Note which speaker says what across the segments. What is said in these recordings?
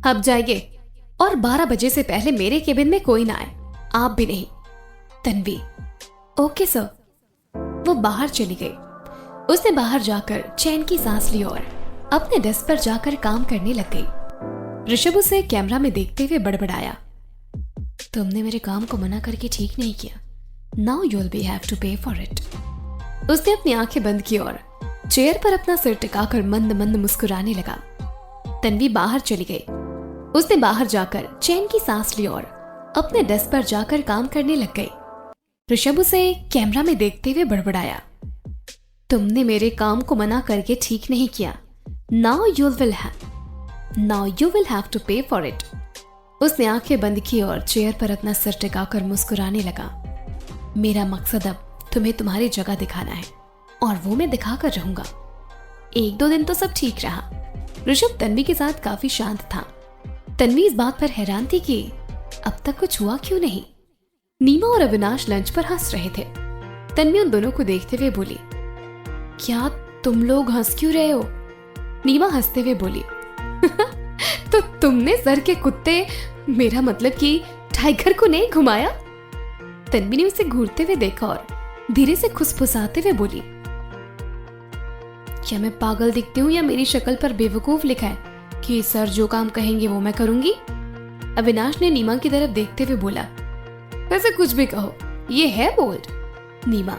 Speaker 1: अब जाइए और 12 बजे से पहले मेरे केबिन में कोई ना आए, आप भी नहीं। Tanvi, okay sir. वो बाहर चली गई। उसने बाहर जाकर चैन की सांस ली और अपने डेस्क पर जाकर काम करने लग गई। ऋषभ उसे कैमरा में देखते हुए बड़बड़ाया, तुमने मेरे काम को मना करके ठीक नहीं किया। Now you will be have to pay for it. उसने अपनी आंखें बंद की और चेयर पर अपना सिर टिकाकर मंद मंद मुस्कुराने लगा। तन्वी बाहर चली गई। उसने बाहर जाकर चैन की सांस ली और अपने डेस्क पर जाकर काम करने लग गई। ऋषभ उसे कैमरा में देखते हुए बड़बड़ाया, तुमने मेरे काम को मना करके ठीक नहीं किया। Now you will have to pay for it. उसने आंखें बंद की और चेयर पर अपना सिर टिकाकर मुस्कुराने लगा। मेरा मकसद अब तुम्हें तुम्हारी जगह दिखाना है और वो मैं दिखाकर रहूंगा। 1-2 दिन तो सब ठीक रहा। ऋषभ तन्वी के साथ काफी शांत था। तन्वी इस बात पर हैरान थी कि अब तक कुछ हुआ क्यों नहीं। नीमा और अविनाश लंच पर हंस रहे थे। तन्वी उन दोनों को देखते हुए बोली, क्या तुम लोग हंस क्यों रहे हो? नीमा हंसते हुए बोली, तो तुमने सर के कुत्ते, मेरा मतलब कि टाइगर को नहीं घुमाया? तन्वी ने उसे घूरते हुए देखा और धीरे से खुसफुसाते हुए बोली, क्या मैं पागल दिखती हूँ या मेरी शक्ल पर बेवकूफ लिखा है कि सर जो काम कहेंगे वो मैं करूंगी? अविनाश ने नीमा की तरफ देखते हुए बोला, वैसे कुछ भी कहो, ये है बोल्ड। नीमा,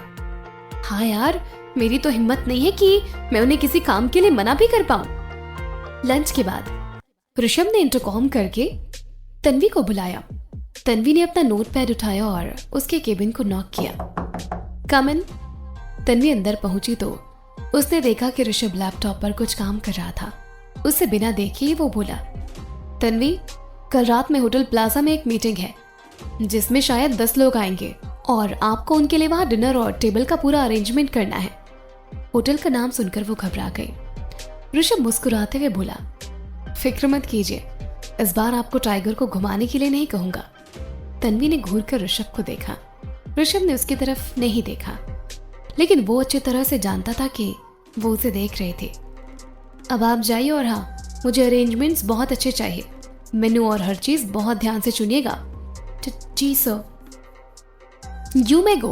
Speaker 1: हाँ यार, मेरी तो हिम्मत नहीं है कि मैं उन्हें किसी काम के लिए मना भी कर पाऊं। लंच के बाद ऋषभ ने इंटरकॉम करके तन्वी को बुलाया। तन्वी ने अपना नोटपैड उठाया और उसके केबिन को नॉक किया। कम इन। तन्वी अंदर पहुंची तो उसने देखा कि ऋषभ लैपटॉप पर कुछ काम कर रहा था। उससे बिना देखे ही वो बोला, तन्वी, कल रात में होटल प्लाजा में एक मीटिंग है जिसमें शायद 10 लोग आएंगे और आपको उनके लिए वहां डिनर और टेबल का पूरा अरेंजमेंट करना है। होटल का नाम सुनकर वो घबरा गई। ऋषभ मुस्कुराते हुए बोला, फिक्र मत कीजिए, इस बार आपको टाइगर को घुमाने के लिए नहीं कहूंगा। तन्वी ने घूर कर ऋषभ को देखा। ऋषभ ने उसकी तरफ नहीं देखा, लेकिन वो अच्छी तरह से जानता था कि वो उसे देख रहे थे। अब आप जाइए और हाँ, मुझे अरेंजमेंट्स बहुत अच्छे चाहिए। मेनू और हर चीज बहुत ध्यान से चुनिएगा। जी सर। यू मे गो।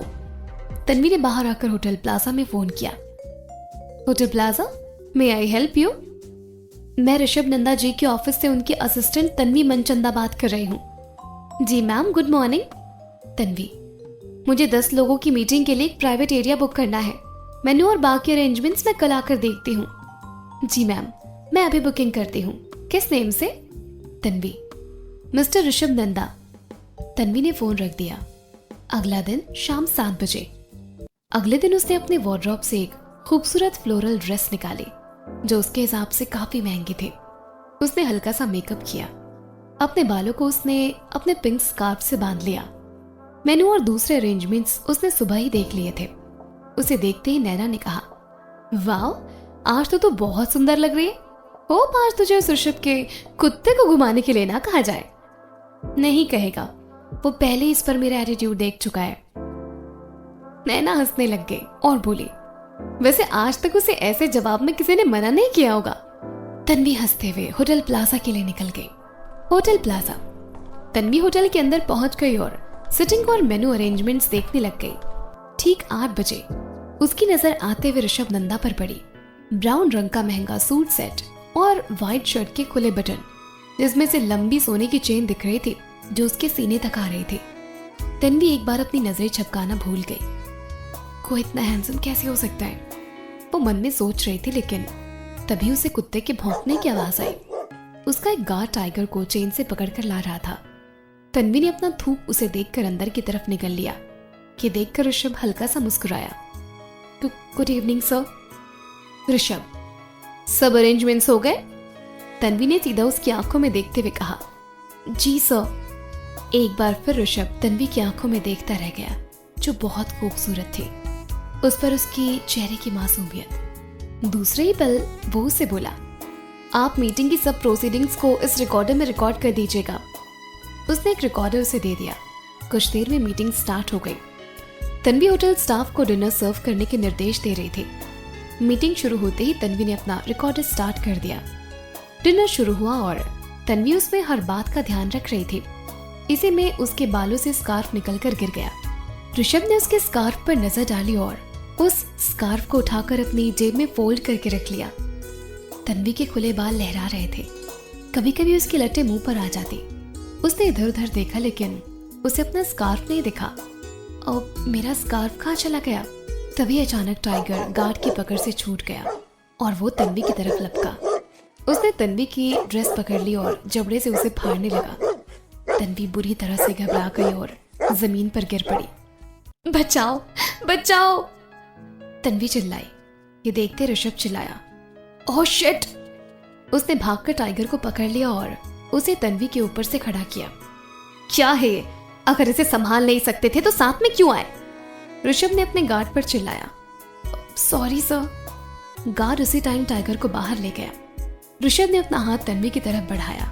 Speaker 1: तन्वी ने बाहर आकर होटल प्लाजा में फोन किया। Hotel plaza, may I help you? मैं ऋषभ नंदा जी के ऑफिस से उनकी असिस्टेंट तन्वी मनचंदा बात कर रही हूँ। जी मैम, गुड मॉर्निंग। तन्वी, मुझे 10 लोगों की मीटिंग के लिए एक प्राइवेट एरिया बुक करना है। मेनू और बाकी अरेंजमेंट्स मैं कल आकर देखती हूँ। जी मैम, मैं अभी बुकिंग करती हूँ। किस नेम से? तन्वी, मिस्टर ऋषभ नंदा। तन्वी ने फोन रख दिया। अगला दिन शाम 7 बजे। अगले दिन उसने अपने वार्डरोब से एक खूबसूरत फ्लोरल ड्रेस निकाली जो उसके हिसाब से काफी महंगी थी। उसने हल्का सा मेकअप किया। अपने बालों को उसने अपने पिंक स्कार्फ से बांध लिया। मेनू और दूसरे अरेंजमेंट्स उसने सुबह ही देख लिए थे। उसे देखते ही नैना ने कहा, वाह, आज तो बहुत सुंदर लग रही है। होप आज तुझे उस ऋषभ के कुत्ते को घुमाने के लिए ना कहा जाए। नहीं कहेगा, वो पहले इस पर मेरा एटीट्यूड देख चुका है। नैना हंसने लग गई और बोली, वैसे आज तक उसे ऐसे जवाब में किसी ने मना नहीं किया होगा। तन्वी हंसते हुए होटल प्लाजा के लिए निकल गई। Hotel plaza. तन्वी होटल के अंदर पहुंच गई और सिटिंग और मेनू अरेंजमेंट्स देखने लग गई। ठीक 8 बजे उसकी नजर आते हुए ऋषभ नंदा पर पड़ी। ब्राउन रंग का महंगा सूट सेट और व्हाइट शर्ट के खुले बटन, जिसमें से लंबी सोने की चेन दिख रही थी जो उसके सीने तक आ रही थी। तन्वी एक बार अपनी नजरें झपकाना भूल गई। कोई इतना हैंडसम कैसे हो सकता है, वो मन में सोच रही थी, लेकिन तभी उसे कुत्ते के भौंकने की आवाज आई। उसका एक गार्ड टाइगर को चेन से पकड़कर ला रहा था। तन्वी ने अपना थूक उसे देखकर अंदर की तरफ निकल लिया। कि देखकर ऋषभ हल्का सा मुस्कुराया। Good evening sir. ऋषभ, सब अरेंजमेंट्स हो गए? तन्वी ने सीधा उसकी आंखों में देखते हुए कहा, जी सर। एक बार फिर ऋषभ तन्वी की आंखों में देखता रह गया, जो बहुत खूबसूरत थी। उस पर उसकी चेहरे की मासूमियत। दूसरे ही पल वो उसे बोला, आप मीटिंग की सब प्रोसीडिंग्स को इस रिकॉर्डर में रिकॉर्ड कर दीजिएगा। उसने एक रिकॉर्डर उसे दे दिया। कुछ देर में मीटिंग स्टार्ट हो गई। तन्वी होटल स्टाफ को डिनर सर्व करने के निर्देश दे रही थी। मीटिंग शुरू होते ही तन्वी ने अपना रिकॉर्डर स्टार्ट कर दिया। डिनर शुरू हुआ और तन्वी उसमें हर बात का ध्यान रख रही थी। इसी में उसके बालों से स्कार्फ निकलकर गिर गया। ऋषभ ने उसके स्कार्फ पर नजर डाली और उस स्कार्फ को उठाकर अपनी जेब में फोल्ड करके रख लिया। तन्वी के खुले बाल लहरा रहे थे। कभी कभी उसकी लट्टें मुंह पर आ जाती। उसने इधर उधर देखा लेकिन उसे अपना स्कार्फ नहीं दिखा। और मेरा स्कार्फ कहाँ चला गया? तभी अचानक टाइगर गार्ड की पकड़ से छूट गया और वो तन्वी की तरफ लपका। उसने तन्वी की ड्रेस पकड़ ली और जबड़े से उसे फाड़ने लगा। तन्वी बुरी तरह से घबरा गई और जमीन पर गिर पड़ी। बचाओ, बचाओ! तन्वी चिल्लाई। ये देखते ऋषभ चिल्लाया, ओह शिट! उसने भागकर टाइगर को पकड़ लिया और उसे तन्वी के ऊपर से खड़ा किया। क्या है ये? अगर इसे संभाल नहीं सकते थे तो साथ में क्यों आए? ऋषभ ने अपने गार्ड पर चिल्लाया। Sorry sir. गार्ड उसी टाइम टाइगर को बाहर ले गया। ऋषभ ने अपना हाथ तन्वी की तरफ बढ़ाया।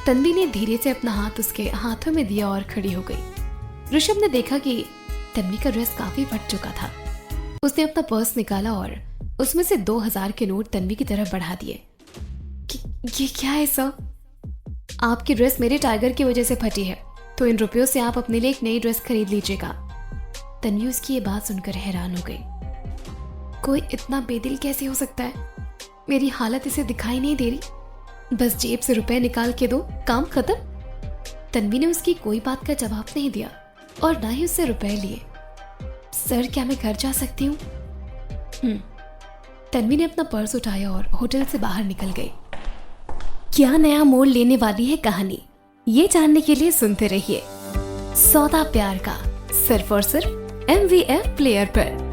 Speaker 1: तन्वी ने धीरे से अपना हाथ उसके हाथों में दिया और खड़ी हो गई। ऋषभ ने देखा कि तन्वी का ड्रेस काफी फट चुका था। उसने अपना पर्स निकाला और उसमें से 2000 के नोट तन्वी की तरफ बढ़ा दिए। ये क्या है सर? आपकी ड्रेस मेरे टाइगर की वजह से फटी है, तो इन रुपयों से आप अपने लिए एक नई ड्रेस खरीद लीजिएगा। तन्वी उसकी ये बात सुनकर हैरान हो गई। कोई इतना बेदिल कैसे हो सकता है? मेरी हालत इसे दिखाई नहीं दे रही। बस जेब से रुपए निकाल के दो, काम खत्म। तन्वी ने उसकी कोई बात का जवाब नहीं दिया और ना ही उससे रुपए लिए। सर, क्या मैं घर जा सकती हूँ? तन्वी ने अपना पर्स उठाया और होटल से बाहर निकल गई। क्या नया मोड़ लेने वाली है कहानी, ये जानने के लिए सुनते रहिए सौदा प्यार का, सिर्फ और सिर्फ MVF प्लेयर पर।